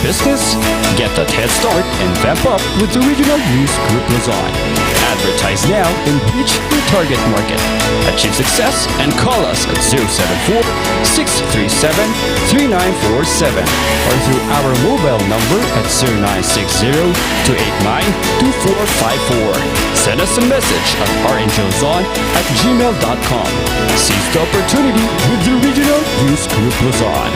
business? Get that head start and vamp up with the Regional News Group Luzon. Advertise now and reach your target market. Achieve success and call us at 074-637-3947 or through our mobile number at 0960-289-2454. Send us a message at rngluzon@gmail.com. Seize the opportunity with the Regional News Group Luzon.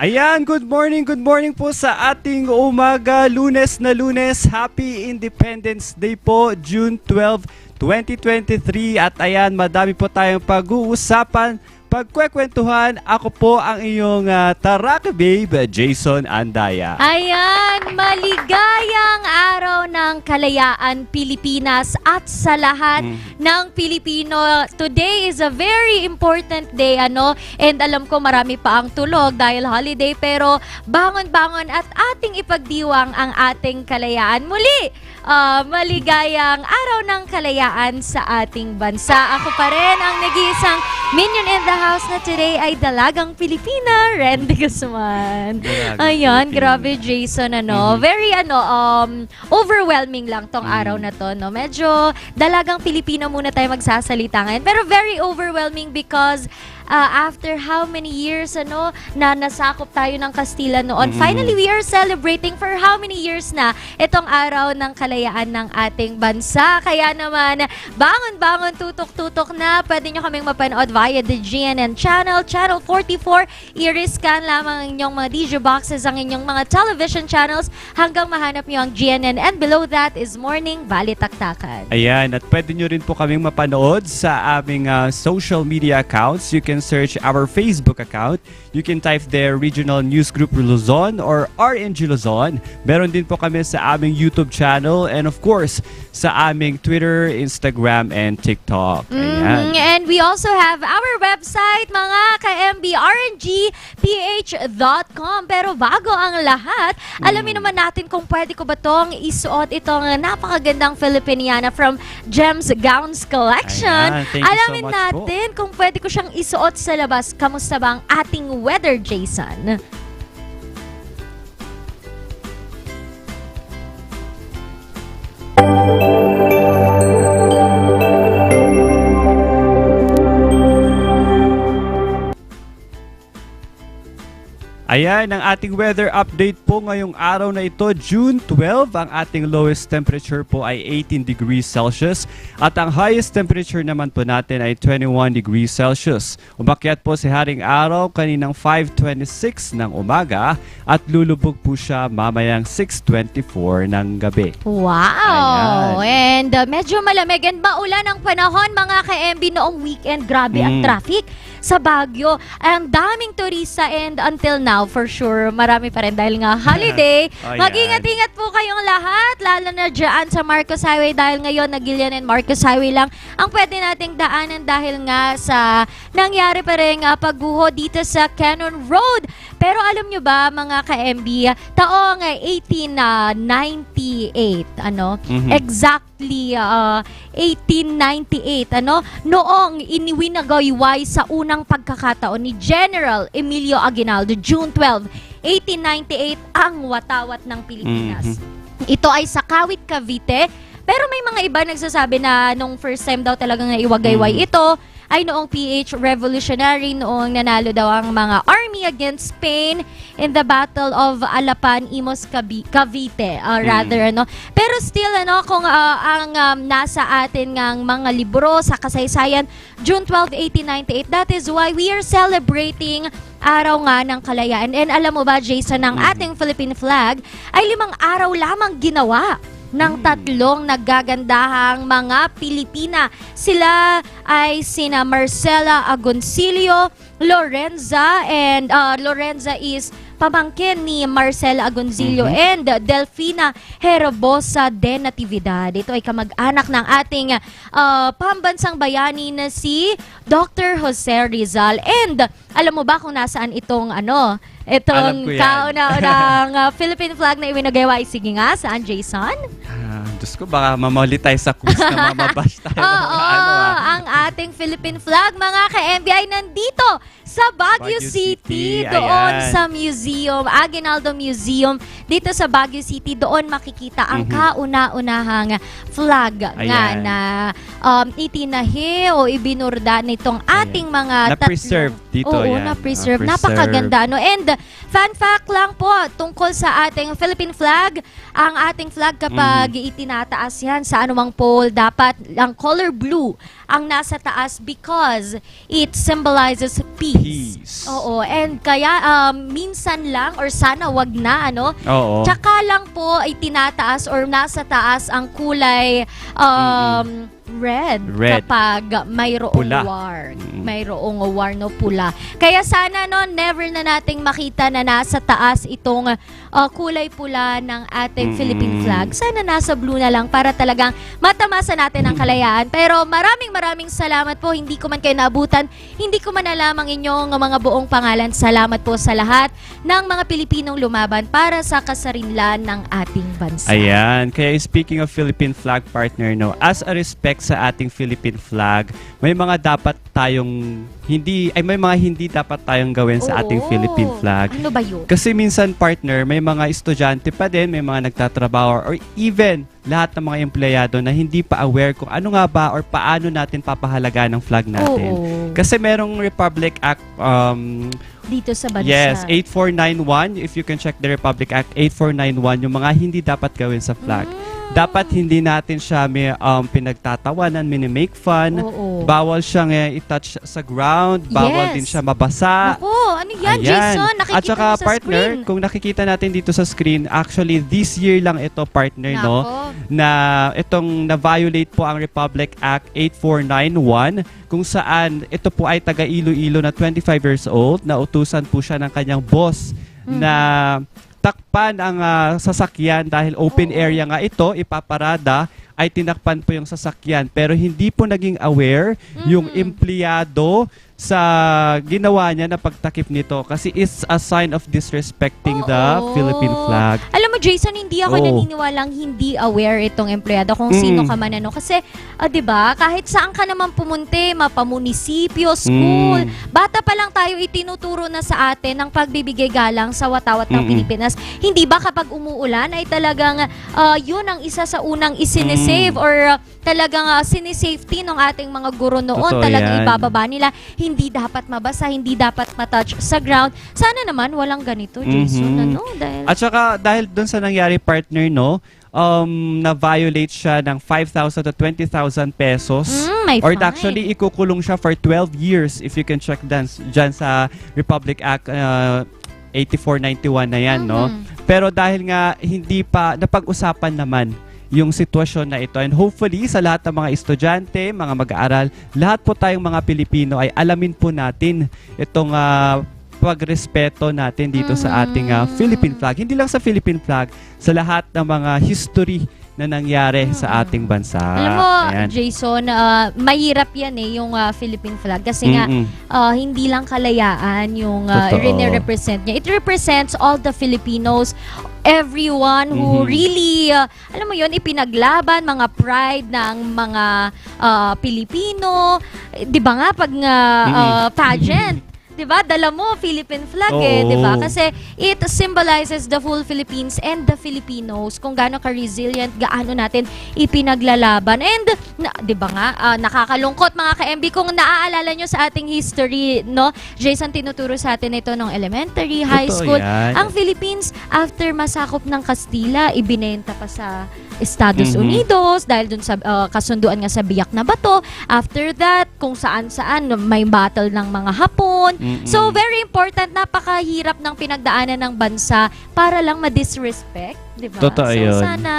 Ayan, good morning po sa ating umaga, Lunes na Lunes. Happy Independence Day po, June 12, 2023. At ayan, madami po tayong pag-uusapan, pagkwekwentuhan. Ako po ang iyong Taraka Babe, Jason Andaya. Ayan, maligayang araw ng kalayaan Pilipinas at sa lahat ng Pilipino. Today is a very important day, and alam ko marami pa ang tulog dahil holiday, pero bangon-bangon at ating ipagdiwang ang ating kalayaan. Muli, maligayang araw ng kalayaan sa ating bansa. Ako pa rin ang nag-iisang minion in the house na today ay dalagang Pilipina, Randy Guzman. Ayan, grabe Jason, very overwhelming lang tong araw na to, no? Medyo dalagang Pilipino muna tayo magsasalita ngayon, pero very overwhelming because after how many years na nasakop tayo ng Kastila noon, finally we are celebrating for how many years na itong araw ng kalayaan ng ating bansa. Kaya naman, bangon-bangon, tutok-tutok na. Pwede nyo kaming mapanood via the GNN channel, Channel 44. I-scan lamang ang inyong mga DJ boxes, ang inyong mga television channels hanggang mahanap nyo ang GNN, and below that is Morning Balitaktakan. Ayan, at pwede nyo rin po kaming mapanood sa aming social media accounts. You can search our Facebook account. You can type there Regional News Group Luzon or RNG Luzon. Meron din po kami sa aming YouTube channel and of course sa aming Twitter, Instagram, and TikTok. Ayan. And we also have our website, mga ka-MB, rngph.com. Pero bago ang lahat, alamin naman natin kung pwede ko ba itong isuot itong napakagandang Filipiniana from Gems Gowns Collection. Ayan, thank you Alamin so much natin kung pwede ko siyang isuot sa labas. Kamusta ba ang ating weather, Jason? Ayan, ang ating weather update po ngayong araw na ito, June 12. Ang ating lowest temperature po ay 18 degrees Celsius at ang highest temperature naman po natin ay 21 degrees Celsius. Umakyat po si Haring Araw kaninang 5:26 ng umaga at lulubog po siya mamayang 6:24 ng gabi. Wow! Ayan. And medyo malamig and maulan ang panahon, mga ka-MB, noong weekend. Grabe ang traffic sa Baguio. Ang daming turista and until now, for sure, marami pa rin dahil nga holiday. Mag-ingat-ingat po kayong lahat, lalo na dyan sa Marcos Highway dahil ngayon Nagilian and Marcos Highway lang ang pwede nating daanan dahil nga sa nangyari pa rin pagguho dito sa Cannon Road. Pero alam nyo ba, mga ka-MB, taong 1898, exactly 1898, noong iniwinagayway sa unang pagkakataon ni General Emilio Aguinaldo, June 12, 1898, ang watawat ng Pilipinas. Ito ay sa Kawit, Cavite. Pero may mga iba nagsasabi na nung first time daw talagang naiwagayway ito ay noong PH Revolutionary, noong nanalo daw ang mga army against Spain in the Battle of Alapan, Imos, Cavite, Pero still, kung ang nasa atin ngang mga libro sa kasaysayan, June 12, 1898, that is why we are celebrating araw nga ng kalayaan. And alam mo ba, Jason, ang ating Philippine flag ay 5 araw lamang ginawa ng tatlong naggagandahang mga Pilipina. Sila ay sina Marcela Agoncillo, Lorenza, and Lorenza is pamangkin ni Marcela Agoncillo, and Delfina Herbosa de Natividad. Ito ay kamag-anak ng ating pambansang bayani na si Dr. Jose Rizal. And alam mo ba kung nasaan itong Alam itong ko yan. kauna-unang Philippine flag na ibinagawa? Sige nga, saan, Jason? Diyos ko, baka mamali tayo sa quiz na mamabash tayo. ng Oo, mga ang ating Philippine flag, mga ka-MB, ay nandito sa Baguio Baguio City, City, doon ayan. sa museum, Aguinaldo Museum. Dito sa Baguio City, doon makikita ang kauna-unahang flag nga Ayan. na itinahi o ibinurda nitong ating mga Na-preserve dito, Oo, yan. na-preserve. Na-preserve. Napakaganda, no? And fun fact lang po tungkol sa ating Philippine flag, ang ating flag kapag itinataas yan sa anumang pole, dapat ang color blue ang nasa taas because it symbolizes peace. Oo, and kaya minsan lang or sana wag na, ano? Oo. Tsaka lang po itinataas or nasa taas ang kulay red kapag mayroong Pula. war. Mayroong war, no, pula. Kaya sana, no, never na nating makita na nasa taas itong kulay pula ng ating Philippine flag. Sana nasa blue na lang para talagang matamasa natin ang kalayaan. Pero maraming salamat po. Hindi ko man kayo naabutan. Hindi ko man alam ang inyong mga buong pangalan. Salamat po sa lahat ng mga Pilipinong lumaban para sa kasarinlan ng ating bansa. Ayan. Kaya speaking of Philippine flag, partner, no, as a respect sa ating Philippine flag, may mga dapat tayong may mga hindi dapat tayong gawin sa ating Oo. Philippine flag. Ano ba yun? Kasi minsan, partner, may mga estudyante pa din, may mga nagtatrabaho, or even lahat ng mga empleyado na hindi pa aware kung ano nga ba or paano natin papahalaga ng flag natin. Oo. Kasi merong Republic Act, Dito sa bansa. yes, 8491. If you can check the Republic Act 8491, yung mga hindi dapat gawin sa flag. Dapat hindi natin siya may pinagtatawanan, minimake fun. Oo. Bawal siyang i-touch sa ground. Bawal Yes. din siya mabasa. Ako, ano yan, Ayan. Jason? Nakikita At saka, mo sa partner, screen. kung nakikita natin dito sa screen, actually, this year lang ito, partner, Nako. no? Na itong na-violate po ang Republic Act 8491, kung saan ito po ay taga Iloilo na 25 years old, na utusan po siya ng kanyang boss na takpan ang sasakyan dahil open area nga ito, ipaparada, ay tinakpan po yung sasakyan. Pero hindi po naging aware yung empleyado sa ginawa niya na pagtakip nito kasi it's a sign of disrespecting the Oo. Philippine flag. Alam mo, Jason, hindi ako Oo. naniniwalang hindi aware itong empleyado kung sino ka man, ano. Kasi, 'di ba, kahit saan ka naman pumunti, mapamunisipyo, school, bata pa lang tayo itinuturo na sa atin ng pagbibigay galang sa watawat ng Pilipinas. Hindi ba kapag umuulan ay talagang yun ang isa sa unang isinisave or talagang sinisafety ng ating mga guro noon. Totoo Talagang yan. ibababa nila. Hindi dapat mabasa, hindi dapat matouch sa ground. Sana naman walang ganito, Jason. Ano? Dahil At saka dahil dun sa nangyari, partner, no, na-violate siya ng 5,000 to 20,000 pesos. may Or fine. actually, ikukulong siya for 12 years if you can check dyan sa Republic Act 8491 na yan, no? Pero dahil nga hindi pa napag-usapan naman yung sitwasyon na ito. And hopefully, sa lahat ng mga estudyante, mga mag-aaral, lahat po tayong mga Pilipino ay alamin po natin itong pagrespeto natin dito sa ating Philippine flag. Hindi lang sa Philippine flag, sa lahat ng mga history na nangyari sa ating bansa. Alam mo, Ayan. Jason, mahirap yan yung Philippine flag kasi nga hindi lang kalayaan yung Totoo. represent niya. It represents all the Filipinos, everyone who really, alam mo yun, ipinaglaban, mga pride ng mga Pilipino. Di ba nga, pag pageant, di ba, dala mo Philippine flag di ba? Oo. Kasi it symbolizes the full Philippines and the Filipinos, kung gaano ka-resilient, gaano natin ipinaglalaban. And, di ba nga, nakakalungkot mga ka-MB, kung naaalala nyo sa ating history, no? Jason, tinuturo sa atin ito nung elementary, high Totoo school. yan. Ang Philippines, after masakop ng Kastila, ibinenta pa sa Estados Unidos dahil dun sa kasunduan nga sa Biak na Bato. After that, kung saan-saan may battle ng mga Hapon. So very important, napakahirap ng pinagdaanan ng bansa para lang ma-disrespect, di ba? Totoo So yun. sana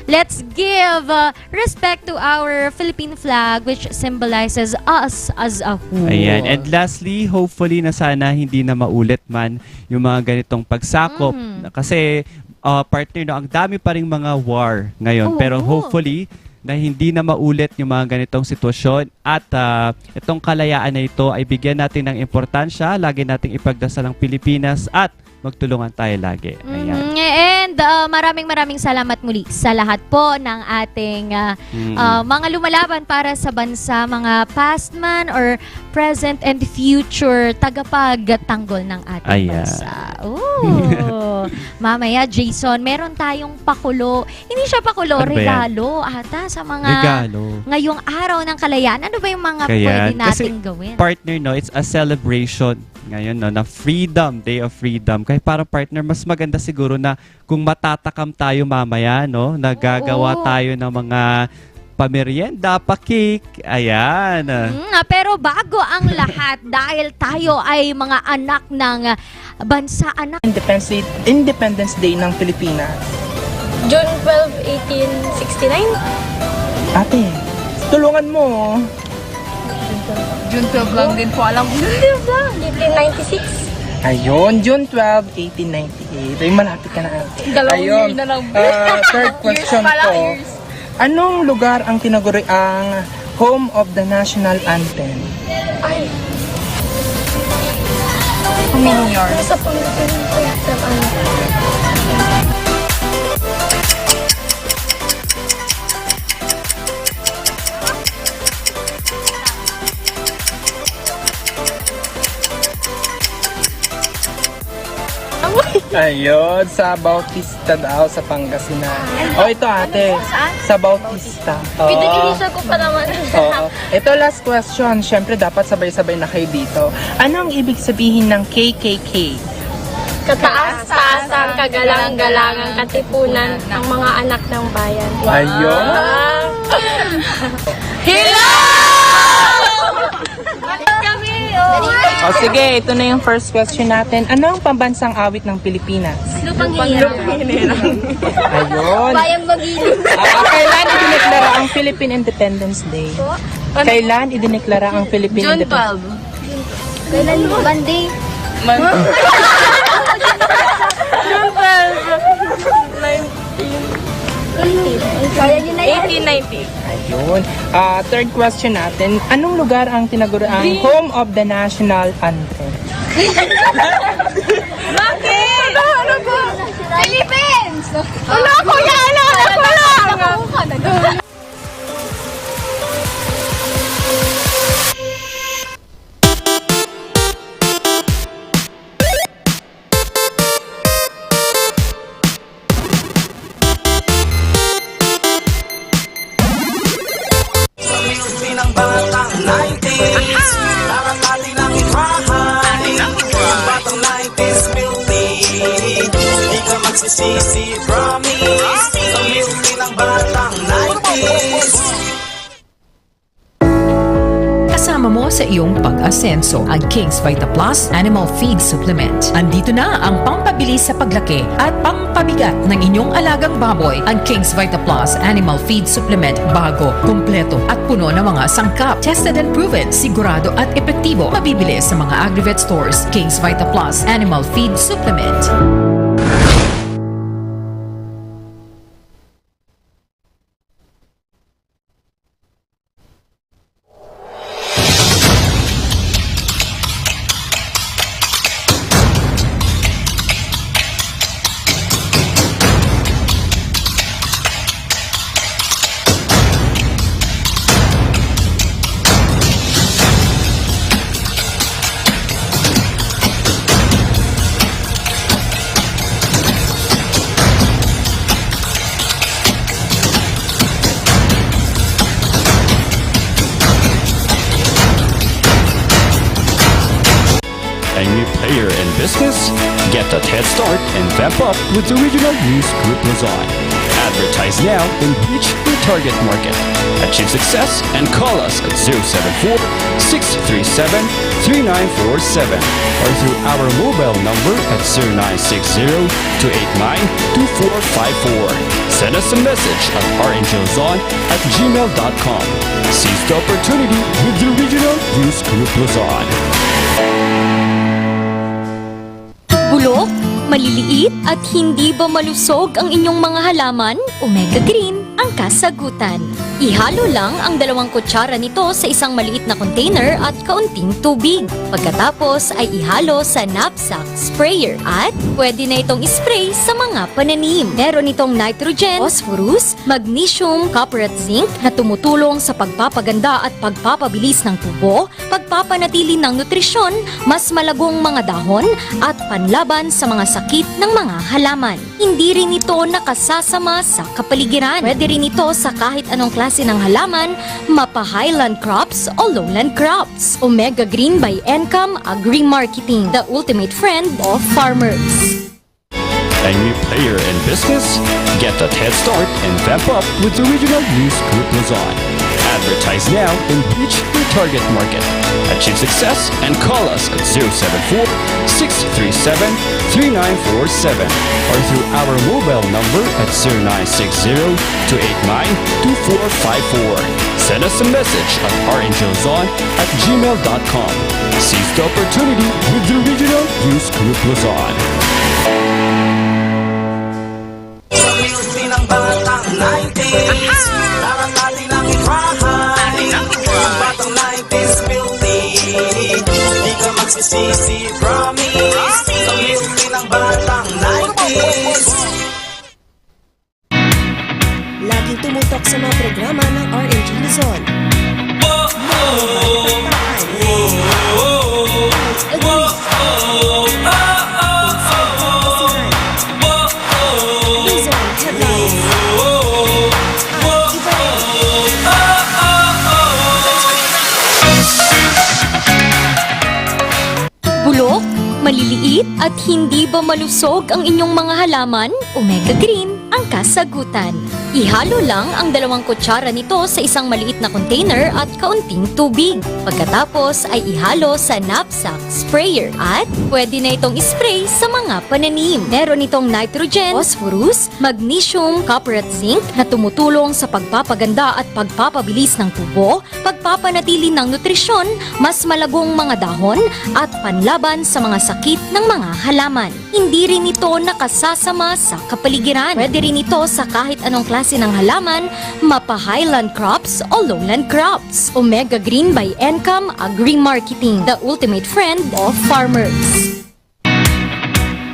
let's give respect to our Philippine flag which symbolizes us as a whole. Ayan. And lastly, hopefully na sana hindi na maulit man yung mga ganitong pagsakop. Kasi partner, no, ang dami pa ring mga war ngayon. Oo. Pero hopefully na hindi na maulit yung mga ganitong sitwasyon at itong kalayaan na ito ay bigyan natin ng importansya. Lagi nating ipagdasal ang Pilipinas at magtulungan tayo lagi. Ayan. And maraming salamat muli sa lahat po ng ating mga lumalaban para sa bansa, mga past man or present and future tagapagtanggol ng ating Ayan. bansa. Ooh. Mamaya, Jason, meron tayong pakulo. Hindi siya pakulo, Ano ba yan? regalo ata sa mga Regalo. ngayong araw ng kalayaan. Ano ba yung mga Kaya, pwede kasi nating gawin? Partner, no, it's a celebration ngayon, no, na freedom, day of freedom. Kaya parang partner, mas maganda siguro na kung matatakam tayo mamaya, no, nagagawa Oo. tayo ng mga pamerienda, pa-cake. Ayan. Pero bago ang lahat, dahil tayo ay mga anak ng bansa, anak Independence Day ng Pilipinas. June 12, 1869. Ate, tulungan mo. June 12 lang din po alam. 1896. Ayun, June 12, 1898. Ay, malapit ka na. Dalawang Ayun, year na lang. third question Years pala, ko. years. Anong lugar ang tinaguri ang home of the national anthem? How many years? Sa Pangasinan. Sa ano. Ayun, sa Bautista daw, sa Pangasinan. O, ito ate, sa Bautista. Oo. Pinag-inisa ko pa naman. Oo. Ito last question. Siyempre, dapat sabay-sabay na kayo dito. Anong ibig sabihin ng KKK? Kataas-taasang kagalang-galangang katipunan ng mga anak ng bayan. Ayun. O sige, ito na yung first question natin. Ano ang pambansang awit ng Pilipinas? Lupang hirap. Ayun. Bayang magilid. Kailan idineklara ang Philippine Independence Day? Kailan idineklara ang Philippine Independence Day? Kailan mo? Monday. Kaya niyo na yan. 1890. Ayun. Third question natin. Anong lugar ang tinaguri ang home of the national anthem? Philippines! Wala ko yan! Wala lang! Magsisisi, promise. Sa milky ng batang 90s. Kasama mo sa iyong pag-asenso ang King's Vita Plus Animal Feed Supplement. Andito na ang pampabilis sa paglaki at pampabigat ng inyong alagang baboy. Ang King's Vita Plus Animal Feed Supplement bago, kumpleto at puno ng mga sangkap. Tested and proven, sigurado at epektibo. Mabibili sa mga Agrivet stores. King's Vita Plus Animal Feed Supplement. A new player in business? Get that head start and vamp up with the Regional News Group Luzon. Advertise now and reach your target market. Achieve success and call us at 074-637-3947 or through our mobile number at 0960-289-2454. Send us a message at rangelzon@gmail.com. Seize the opportunity with the Regional News Group Luzon. Bulok, maliliit at hindi ba malusog ang inyong mga halaman? Omega Green ang kasagutan. Ihalo lang ang 2 kutsara nito sa isang maliit na container at kaunting tubig. Pagkatapos ay ihalo sa knapsack sprayer at pwede na itong spray sa mga pananim. Meron itong nitrogen, phosphorus, magnesium, copper at zinc na tumutulong sa pagpapaganda at pagpapabilis ng tubo, pagpapanatili ng nutrisyon, mas malagong mga dahon at panlaban sa mga sakit ng mga halaman. Hindi rin ito nakasasama sa kapaligiran. Pwede rin ito sa kahit anong klase ng halaman, mapa highland crops o lowland crops. Omega Green by Encam Agri-Marketing, the ultimate friend of farmers. A new player in business? Get that head start and vamp up with the Regional News Group Luzon. Advertise now and reach your target market. Achieve success and call us at 074-637-3947 or through our mobile number at 0960-289-2454. Send us a message at rangelzon@gmail.com. Seize the opportunity with the Regional News Group Luzon. Sa music ng batang 90s, parang natin ang ikrahan. Ang batang 90s beauty, di ka magsisisi, promise. Sa music ng batang 90s. Laging tumutok sa mga programa ng RNG Luzon. Luzon Headlines. Bulok, maliliit at hindi ba malusog ang inyong mga halaman? Omega Green ang kasagutan. Ihalo lang ang 2 kutsara nito sa isang maliit na container at kaunting tubig. Pagkatapos ay ihalo sa knapsack sprayer at pwede na itong spray sa mga pananim. Meron itong nitrogen, phosphorus, magnesium, copper at zinc na tumutulong sa pagpapaganda at pagpapabilis ng tubo, pagpapanatili ng nutrisyon, mas malagong mga dahon at panlaban sa mga sakit ng mga halaman. Hindi rin ito nakasasama sa kapaligiran. Pwede rin ito sa kahit anong klase ng halaman, mapa highland crops o lowland crops. Omega Green by Encam Agri-Marketing, the ultimate friend of farmers.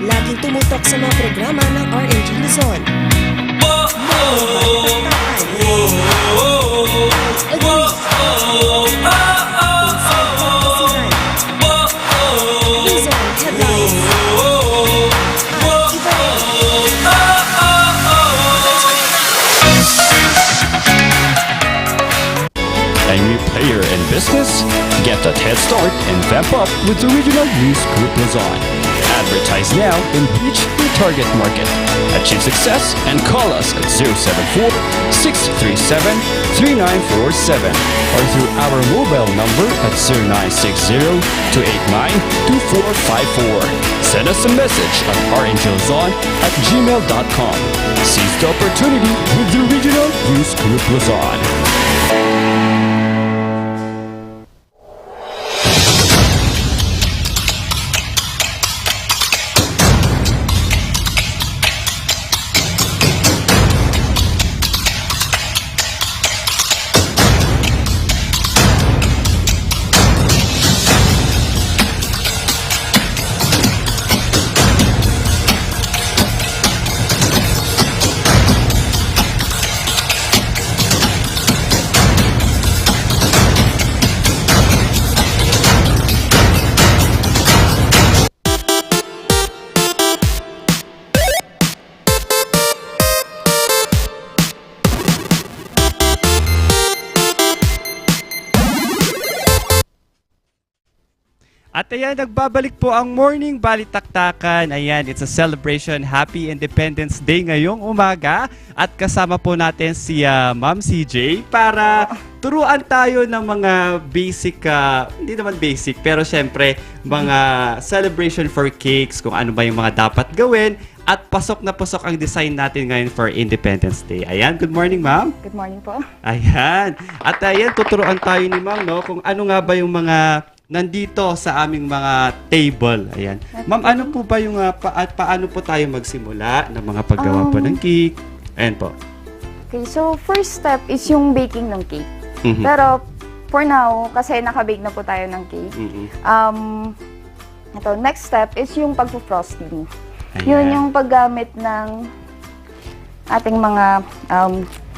Laging tumutok sa mga programa ng RNG Luzon. Luzon Headlines. A new player in business? Get that head start and vamp up with the Regional News Group Luzon. Advertise now and reach your target market. Achieve success and call us at 074-637-3947 or through our mobile number at 0960-289-2454. Send us a message at rangelzon@gmail.com. Seize the opportunity with the Regional News Group Luzon. At ayan, nagbabalik po ang Morning Balitaktakan. Ayan, it's a celebration. Happy Independence Day ngayong umaga. At kasama po natin si Ma'am CJ para turuan tayo ng mga basic, hindi naman basic, pero syempre, mga celebration for cakes, kung ano ba yung mga dapat gawin. At pasok na pasok ang design natin ngayon for Independence Day. Ayan, good morning, Ma'am. Good morning po. Ayan. At ayan, tuturuan tayo ni Ma'am, no, kung ano nga ba yung mga nandito sa aming mga table. Ayan. Ma'am, ano po ba yung, paano po tayo magsimula ng mga paggawa po ng cake? Ayan po. Okay, so first step is yung baking ng cake. Mhm. Pero for now, kasi naka-bake na po tayo ng cake, Mhm. ito, next step is yung pagpo-frosting. Ayan. Yun yung paggamit ng ating mga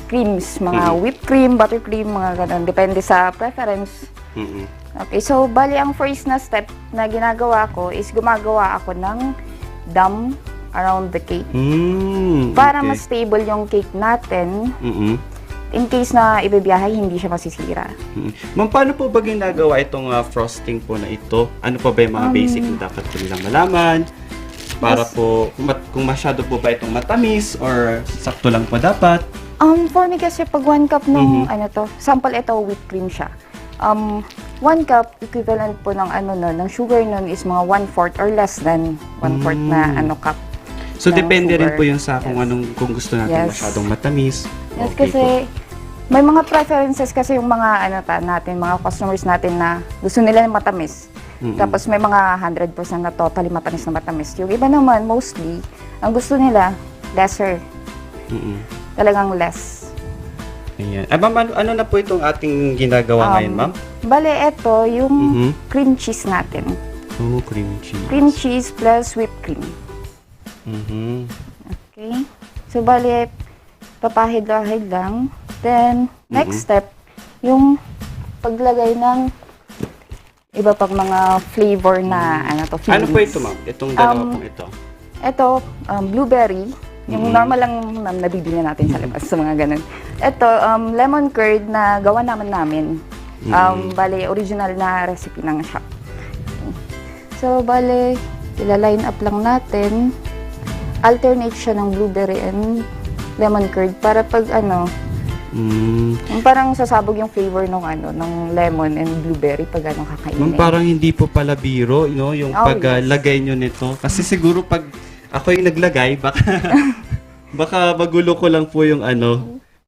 creams, mga whipped cream, buttercream, mga ganun. Depende sa preference. Mhm. Okay, so bali ang first na step na ginagawa ko is gumagawa ako ng dam around the cake. Para okay. mas stable yung cake natin, Mhm. in case na ibibiyahe, hindi siya masisira. Mhm. Ma'am, paano po ba ginagawa itong frosting po na ito? Ano pa ba yung mga basic na dapat po nilang malaman? Para po, kung masyado po ba itong matamis or sakto lang po dapat? For me kasi pag 1 cup nung sample ito whipped cream siya. 1 cup equivalent po ng ng sugar nun is mga 1/4 or less than 1/4 na cup. So, ng depende rin sugar. po yun sa kung gusto natin Yes. masyadong matamis. Yes, Okay kasi po. may mga preferences kasi yung mga mga customers natin na gusto nila ng matamis. Tapos may mga 100% na totally matamis na matamis. Yung iba naman, mostly, ang gusto nila, lesser. Mhm. Talagang less. Ayan. Ma'am, ano na po itong ating ginagawa ngayon, ma'am? Bale, ito yung Mhm. cream cheese natin. Oh, cream cheese. Cream cheese plus whipped cream. Mhm. Okay? So, bale, papahid-lahid lang. Then, next step, yung paglagay ng iba pang mga flavor na Ano fillings. po ito, ma'am? Itong dalawa pong ito. Ito, blueberry. Yung normal lang nabibili natin sa labas, sa mga ganun. Ito, lemon curd na gawa namin. Bale, original na recipe ng shop. So, bale, ila-line up lang natin. Alternate siya ng blueberry and lemon curd para pag yung parang sasabog yung flavor ng lemon and blueberry pag kakainin. Ma'am, parang hindi po pala biro, yung paglagay nyo nito. Kasi siguro pag ako yung naglagay, baka magulo ko lang po yung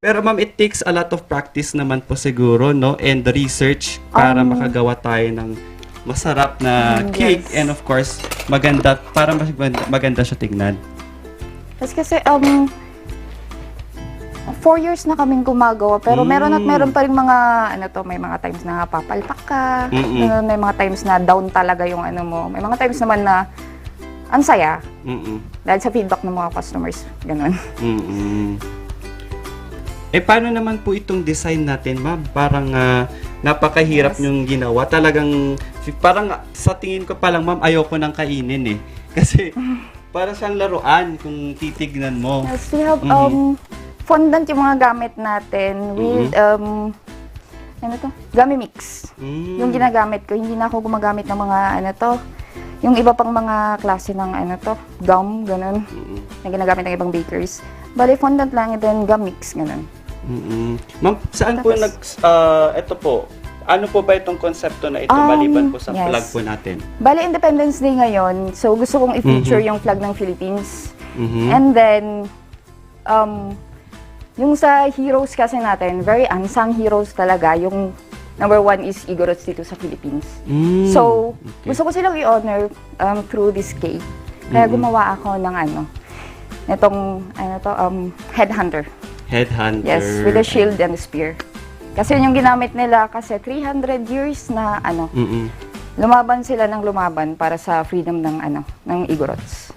Pero ma'am, it takes a lot of practice naman po siguro, no? And the research para makagawa tayo ng masarap na cake. Yes. And of course, maganda, para maganda siya tignan. Kasi 4 years na kaming gumagawa, pero meron pa rin mga may mga times na papalpak ka, may mga times na down talaga yung mo. May mga times naman na ang saya. Dahil sa feedback ng mga customers, ganun. Paano naman po itong design natin, ma'am? Parang napakahirap yung ginawa. Talagang, parang sa tingin ko palang, ma'am, ayoko nang kainin eh. Kasi, para siyang laruan kung titignan mo. Yes, we have fondant yung mga gamit natin with gummy mix. Yung ginagamit ko, hindi na ako gumagamit ng mga yung iba pang mga klase ng gum, ganun, na ginagamit ng ibang bakers. Bale, fondant lang and then gum mix, ganun. Ma'am, saan po ito po, ano po ba itong konsepto na ito maliban po sa flag po natin? Bale, Independence Day ngayon, so gusto kong i-feature yung flag ng Philippines. And then, yung sa heroes kasi natin, very unsung heroes talaga. Yung number 1 is Igorots dito sa Philippines. So, gusto ko silang i-honor through this cake. Kaya gumawa ako ng itong headhunter. Headhunter. Yes, with a shield and a spear. Kasi yun yung ginamit nila kasi 300 years na lumaban sila ng lumaban para sa freedom ng Igorots.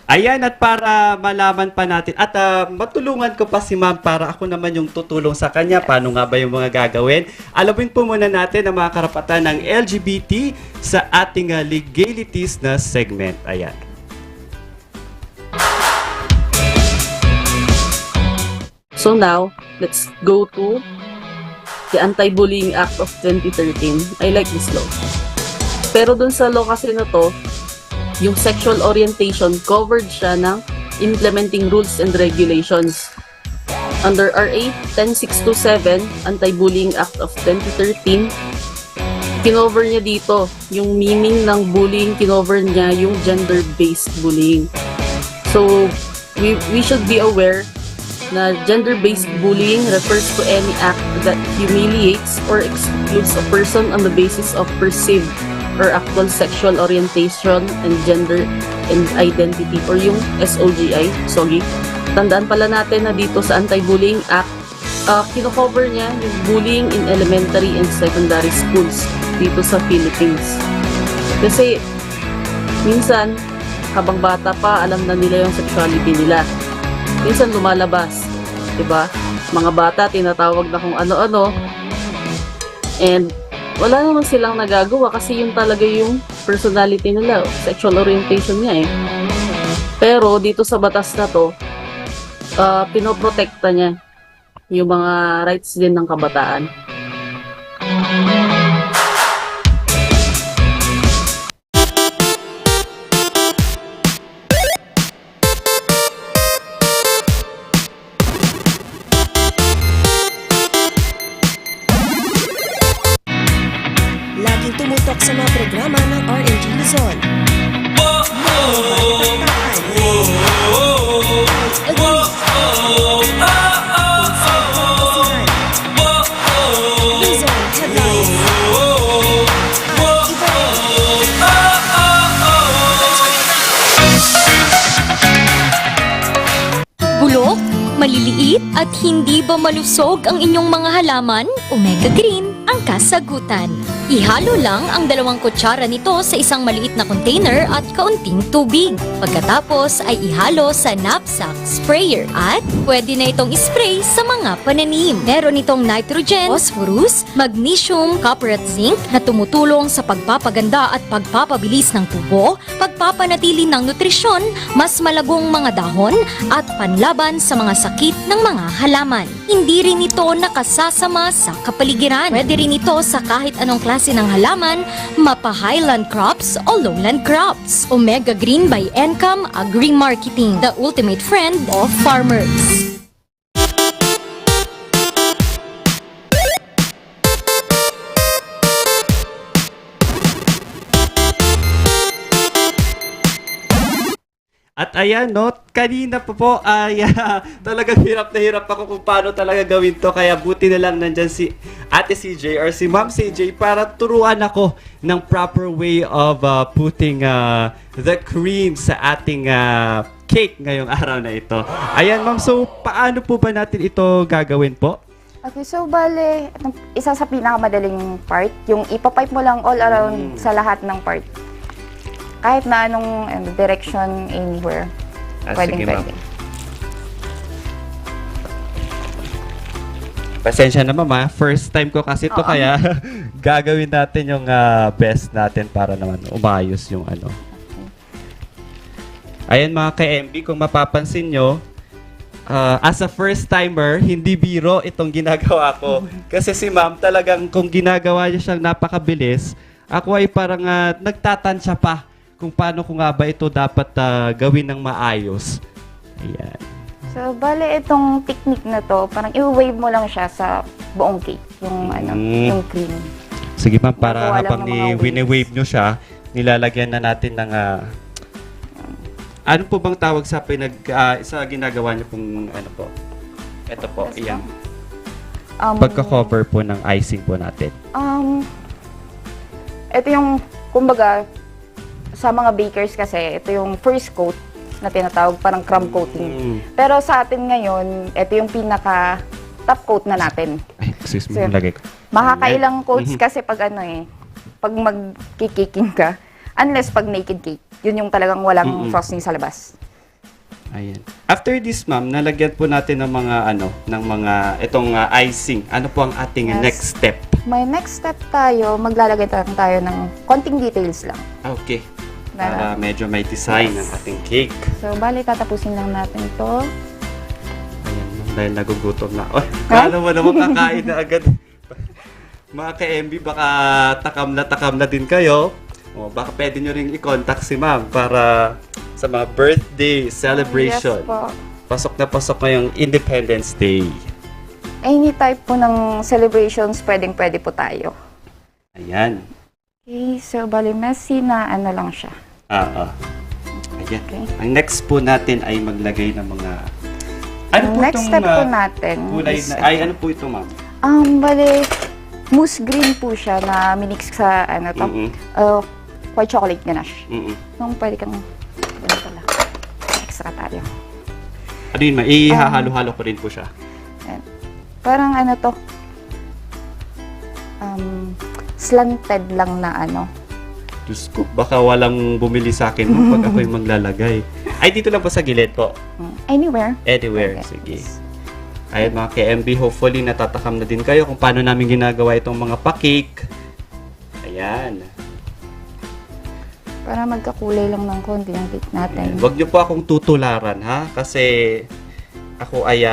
Ayan, at para malaman pa natin at matulungan ko pa si ma'am para ako naman yung tutulong sa kanya. Paano nga ba yung mga gagawin? Alamin po muna natin ang mga karapatan ng LGBT sa ating legalities na segment. Ayan. So now, let's go to the Anti-Bullying Act of 2013. I like this law. Pero dun sa law kasi na to, yung sexual orientation covered siya ng implementing rules and regulations. Under RA 10627, Anti-Bullying Act of 2013, kinover niya dito yung meaning ng bullying, kinover niya yung gender-based bullying. So, we should be aware na gender-based bullying refers to any act that humiliates or excludes a person on the basis of perceived or actual sexual orientation and gender and identity, or yung SOGI, SOGI. Tandaan pala natin na dito sa Anti-Bullying Act, kino-cover niya yung bullying in elementary and secondary schools dito sa Philippines. Kasi minsan, habang bata pa, alam na nila yung sexuality nila. Minsan lumalabas, 'di ba? Mga bata tinatawag na kung ano-ano. And wala naman silang nagagawa kasi yun talaga yung personality nila, sexual orientation niya eh. Pero dito sa batas na to, pinoprotekta niya yung mga rights din ng kabataan. Laging tumutok sa mga programa ng RNG Luzon. Luzon Headlines. Bulok, maliliit at hindi ba malusog ang inyong mga halaman? Omega Green ang kasagutan. Ihalo lang ang 2 kutsara nito sa isang maliit na container at kaunting tubig. Pagkatapos ay ihalo sa knapsack sprayer at pwede na itong spray sa mga pananim. Meron itong nitrogen, phosphorus, magnesium, copper at zinc na tumutulong sa pagpapaganda at pagpapabilis ng tubo, pagpapanatili ng nutrisyon, mas malagong mga dahon at panlaban sa mga sakit ng mga halaman. Hindi rin ito nakasasama sa kapaligiran. Pwede rin ito sa kahit anong klase ng halaman, mapa highland crops o lowland crops. Omega Green by Encam Agri-Marketing, the ultimate friend of farmers. At ayan, no, kanina po ay talagang hirap na hirap ako kung paano talaga gawin to. Kaya buti na lang nandyan si Ate CJ or si Ma'am CJ para turuan ako ng proper way of putting the cream sa ating cake ngayong araw na ito. Ayan, Ma'am, so paano po ba natin ito gagawin po? Okay, so bale, isa sa pinakamadaling part, yung ipapipe mo lang all around sa lahat ng part. Kahit na anong direction, anywhere. Pwedeng sige, Ma'am. pwede. Pasensya na, Ma'am, first time ko kasi ito, kaya gagawin natin yung best natin para naman umayos yung ano. Ayan mga ka-MB, kung mapapansin nyo, as a first timer, hindi biro itong ginagawa ko. Kasi si Ma'am talagang kung ginagawa niya siyang napakabilis, ako ay parang nagtatansya pa kung paano ko nga ba ito dapat gawin ng maayos. Ayan. So, bale, itong technique na to, parang i-wave mo lang siya sa buong cake, yung, yung cream. Sige, Ma'am, para Nagawa lang habang ng mga wini-wave nyo siya, nilalagyan na natin ng ano po bang tawag sa sa ginagawa niyo pong ano po? Ito po, iyan. Pagka-cover po ng icing po natin. Ito yung, kumbaga, sa mga bakers kasi, ito yung first coat na tinatawag, parang crumb coating. Pero sa atin ngayon, ito yung pinaka top coat na natin. Ay, excuse me, So, nilagay ko. Makakailang coats kasi pag pag mag-caking ka, unless pag naked cake, yun yung talagang walang frosting sa labas. Ayan. After this, Ma'am, nalagyan po natin ng mga itong icing. Ano po ang ating next step? May next step tayo, maglalagay tayo ng konting details lang. Okay. Para medyo may design ang ating cake. So, bali, tatapusin lang natin ito. Ayan, Ma'am, dahil nagugutom na. Oh, kala mo naman kakain na agad. Mga ka-MB, baka takam na din kayo. O, baka pwede nyo rin i-contact si ma'am para sa mga birthday celebration. Yes po. Pasok na pasok ngayong Independence Day. Any type po ng celebrations, pwede po tayo. Ayan. Okay, so bali messy na ano lang siya. Ayan. Okay. Ang next po natin ay maglagay ng mga... Ano Ang po next itong step po natin kulay is, na... Ay, ano po ito, ma'am? bali, mousse green po siya na minix sa ano to, Mm-mm. white chocolate ganache. Mm-mm. Nung pwede kang, ano pala, extra tayo. Ano yun, ma'am? Ihahalo-halo ko rin po siya. Ayan. Parang ano to, slanted lang na ano. Diyos ko, baka walang bumili sa akin mo pag ako'y maglalagay. Ay, dito lang po sa gilid po. Anywhere. Anywhere, Okay. sige. Ayun mga KMB, hopefully natatakam na din kayo kung paano namin ginagawa itong mga pa-cake. Ayan. Para magkakulay lang ng konti yung cake natin. Ayan. Huwag niyo po akong tutularan, ha? Kasi ako ay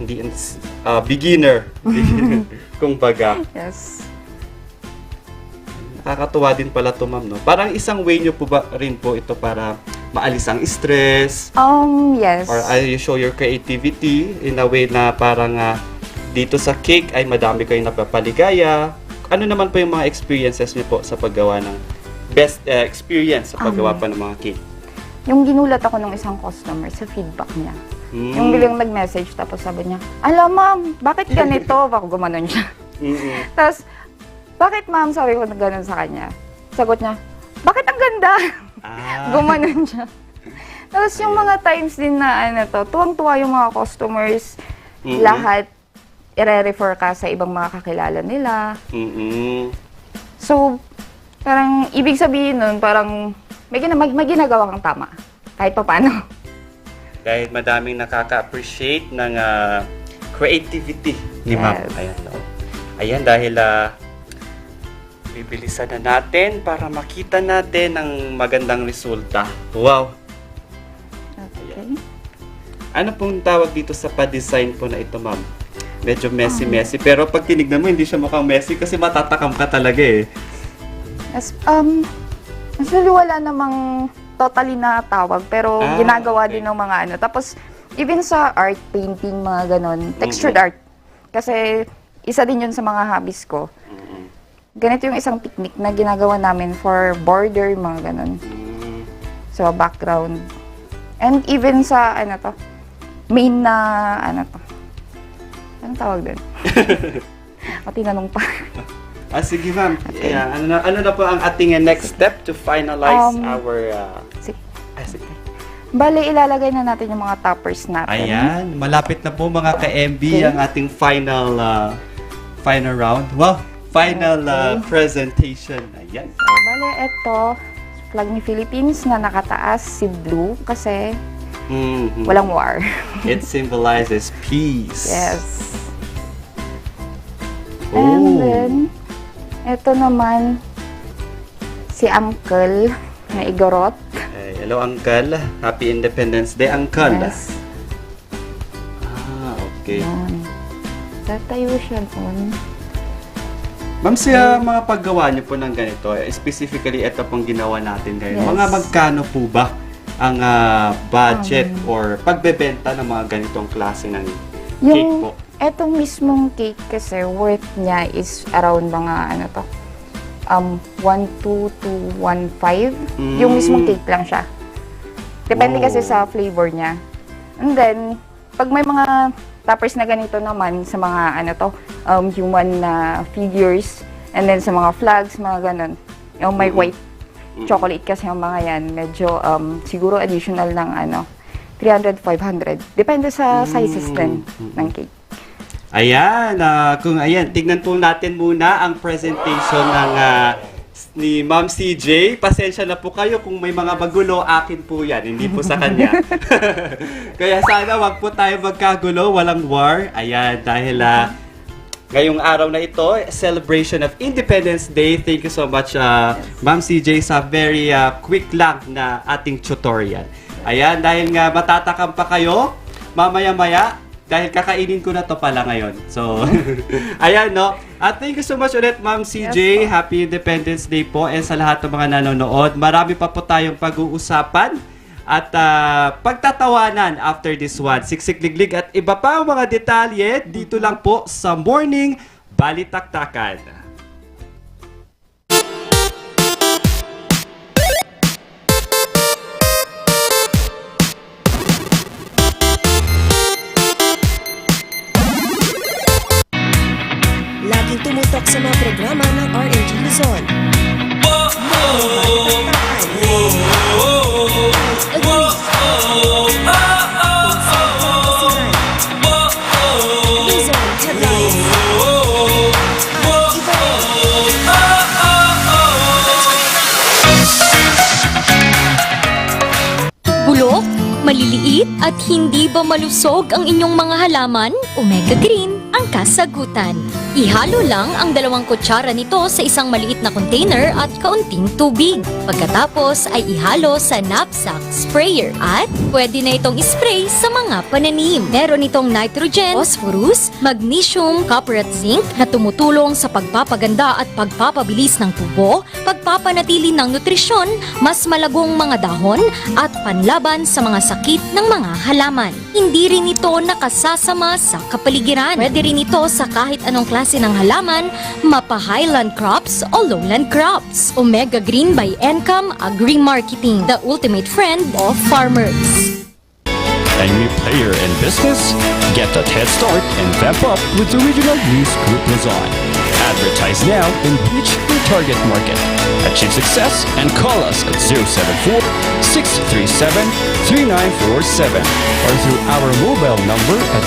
hindi beginner. Kung baga. Yes. Nakakatuwa din pala to, ma'am, no? Parang isang way niyo po ba rin po ito para maalis ang stress? Yes. Or you show your creativity in a way na parang dito sa cake ay madami kayong napapaligaya. Ano naman po yung mga experiences niyo po sa paggawa ng best experience sa paggawa pa ng mga cake? Yung ginulat ako ng isang customer sa feedback niya. Mm. Yung bilang nag-message, tapos sabi niya, alam ma'am, bakit ganito? Ako gumanon siya. Mm-mm. Tapos, bakit ma'am? Sabi ko na gano'n sa kanya. Sagot niya, bakit ang ganda? Gumanon siya. Tapos yung mga times din na ano to, tuwang-tuwa yung mga customers, Mm-mm. lahat, i-refer ka sa ibang mga kakilala nila. Mm-mm. So, parang ibig sabihin nun, parang may ginagawa kang tama. Kahit pa paano. Dahil madaming nakaka-appreciate ng creativity ni ma'am. Yes. Ayan, no? Ayan, dahil bibilisan na natin para makita natin ang magandang resulta. Wow! Okay. Ano pong tawag dito sa pa-design po na ito, ma'am? Medyo messy-messy. Pero pag tinignan mo, hindi siya mukhang messy kasi matatakam ka talaga eh. Yes, actually wala namang totally na tawag, pero ginagawa okay. din ng mga ano. Tapos, even sa art, painting, mga ganon, textured art. Kasi, isa din yun sa mga hobbies ko. Ganito yung isang technique na ginagawa namin for border, mga ganon. So, background. And even sa, ano to, main na, ano to. Anong tawag doon? O, tinanong pa. Sige ma'am. Okay. Ayan, ano na po ang ating next step to finalize our... Sige. Sige. Bale, ilalagay na natin yung mga toppers natin. Ayan, malapit na po mga ka-MB Okay. ang ating final round. Wow, final presentation. Ayan. So, bale, ito, flag ni Philippines na nakataas, si blue, kasi Mhm. walang war. It symbolizes peace. Yes. Oh. And then, ito naman, si Uncle na Igorot. Hello, Uncle. Happy Independence Day, Uncle. Yes. Okay. Yun. Tatayo siya doon. Ma'am, sa mga paggawa niyo po ng ganito, specifically ito pong ginawa natin ngayon, Yes. mga magkano po ba ang budget or pagbebenta ng mga ganitong klase ng cake po? Etong mismong cake kasi, worth niya is around mga, ano to, 1.2 to 1.5. Yung mismong cake lang siya. Depende kasi sa flavor niya. And then, pag may mga toppers na ganito naman sa mga, ano to, human na figures, and then sa mga flags, mga ganon. Yung may white chocolate kasi yung mga yan, medyo siguro additional ng ano, 300, 500. Depende sa sizes din ng cake. Ayan, tignan po natin muna ang presentation ng ni Ma'am CJ. Pasensya na po kayo kung may mga magulo, akin po yan, hindi po sa kanya. Kaya sana wag po tayo magkagulo, walang war. Ayan, dahil ngayong araw na ito, celebration of Independence Day. Thank you so much, Ma'am CJ, sa very quick lang na ating tutorial. Ayan, dahil nga matatakam pa kayo, mamaya-maya, dahil kakainin ko na to pala ngayon. So, ayan, no? At thank you so much ulit, Ma'am CJ. Happy Independence Day po. And sa lahat ng mga nanonood, marami pa po tayong pag-uusapan at pagtatawanan after this one. Siksik-liglig at iba pa ang mga detalye dito lang po sa Morning Balitaktakan. Laging tumutok sa mga programa ng RNG Luzon. Luzon Headlines. At iba rin. Bulok, maliliit at hindi ba malusog ang inyong mga halaman? Omega Green ang kasagutan. Ihalo lang ang 2 kutsara nito sa isang maliit na container at kaunting tubig. Pagkatapos ay ihalo sa knapsack sprayer at pwede na itong ispray sa mga pananim. Meron itong nitrogen, phosphorus, magnesium, copper at zinc na tumutulong sa pagpapaganda at pagpapabilis ng tubo, pagpapanatili ng nutrisyon, mas malagong mga dahon at panlaban sa mga sakit ng mga halaman. Hindi rin ito nakasasama sa kapaligiran. Pwede rin ito sa kahit anong klase ng halaman, mapa-highland crops o lowland crops. Omega Green by Encam Agri-Marketing, the ultimate friend of farmers. A new player in business? Get that head start and vamp up with the Regional News Group Luzon. Advertise now and reach your target market. Achieve success and call us at 074-637-3947 or through our mobile number at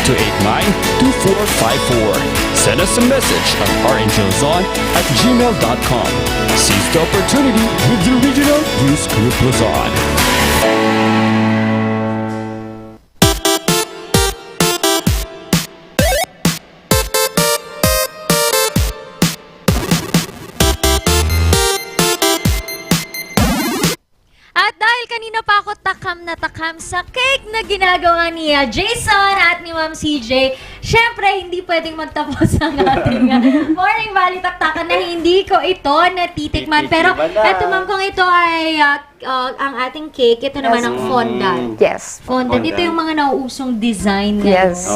0960-289-2454. Send us a message at rngluzon@gmail.com. Seize the opportunity with the Regional News Group Luzon. At dahil kanina pa ako takam na takam sa cake na ginagawa ni Jason at ni Ma'am CJ, syempre hindi pwedeng magtapos ang ating Morning Balitaktakan na hindi ko ito natitikman. Pero eto ma'am, kung ito ay ang ating cake, ito naman ang fondant. Yes. Fondant, ito yung mga nauusong design. Yes.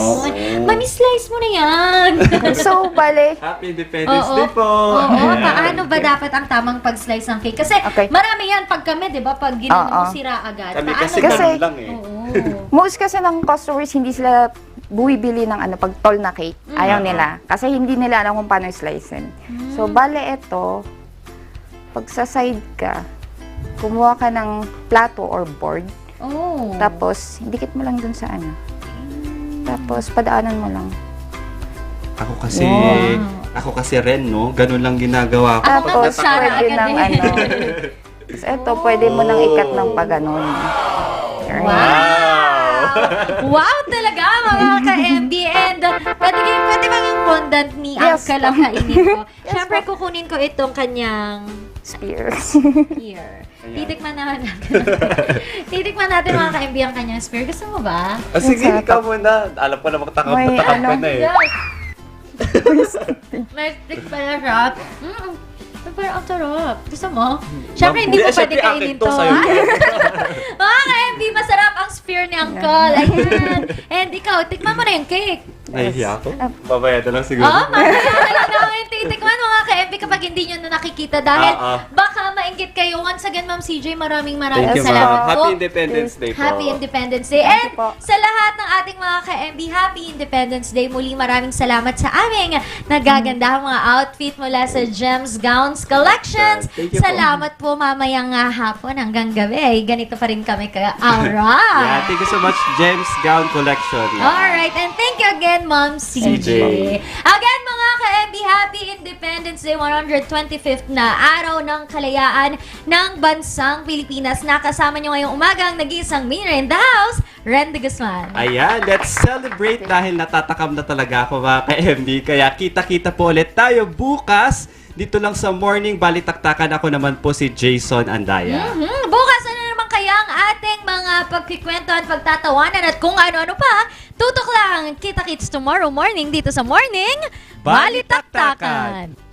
Mami, slice mo na yan. So, bale, Happy Independence Oo. Day po! Oo, paano ba dapat ang tamang pag-slice ng cake? Kasi Okay. marami yan pag kami, di ba? Pag ginawa mo Oo. sira agad. Kami Paano kasi ba? ganun lang eh. Oo. most kasi ng customers hindi sila buwibili ng pag tall na cake. Ayaw nila. Kasi hindi nila alam kung paano slicein. So, bale ito, pag sa side ka, kumuha ka ng plato or board. Oh. Tapos, dikit mo lang dun sa Tapos, padaanan mo lang. Ako kasi ren, no? Ganun lang ginagawa ko. Ako Tapos, nga, pwede agad ng eh. Tapos, ito, pwede mo nang ikat ng paganon. Wow talaga, mga ka-MB. And pwede bang yung fondant ni Yes. Uncle ang kainin ko? Siyempre, kukunin ko itong kanyang Spear. spear. Titikman naman natin. Titikman natin mga ka-MB ang kanyang spear. Gusto mo ba? Sige, ikaw muna. Alam ko na magtakap May ka na eh. May stick pala siya. Parang ang sarap. Gusto mo? Siyempre, hindi ko pwede kainin to. Mga ka-MB, masarap ang spear ni Uncle. Ayan. And ikaw, tikman mo na yung cake. Nahihiya ako. Babayad na lang siguro. Oo, mamaya na lang namin titikman mga ka-MB kapag hindi nyo na nakikita dahil baka mainggit kayo. Once again, Ma'am CJ, maraming Thank you, salamat ma'am. po. Happy Independence Day po. Happy Independence Day. Thank And you po. sa lahat ng ating mga ka-MB, Happy Independence Day. Muli maraming salamat sa aming nagagandahang mga outfit mula sa Gems Gowns Collections. Thank you po. Salamat po mamayang hapon hanggang gabi. Ganito pa rin kami Yeah, ka-aura. thank you so much, James Gown Collection. Alright, and thank you again, Ma'am CJ. Again, mga ka-MB, Happy Independence Day, 125th na araw ng kalayaan ng bansang Pilipinas. Nakasama nyo ngayong umaga ang nag-iisang Mina in the house, Ren de Guzman. Ayan, let's celebrate dahil natatakam na talaga ako mga ka-MD. Kaya kita-kita po ulit tayo bukas dito lang sa Morning Balitaktakan. Ako naman po si Jason Andaya. Bukas na naman kaya ang ating mga pagkikwentuhan, pagtatawanan at kung ano-ano pa. Tutok lang, kita-kits tomorrow morning dito sa Morning Balitaktakan.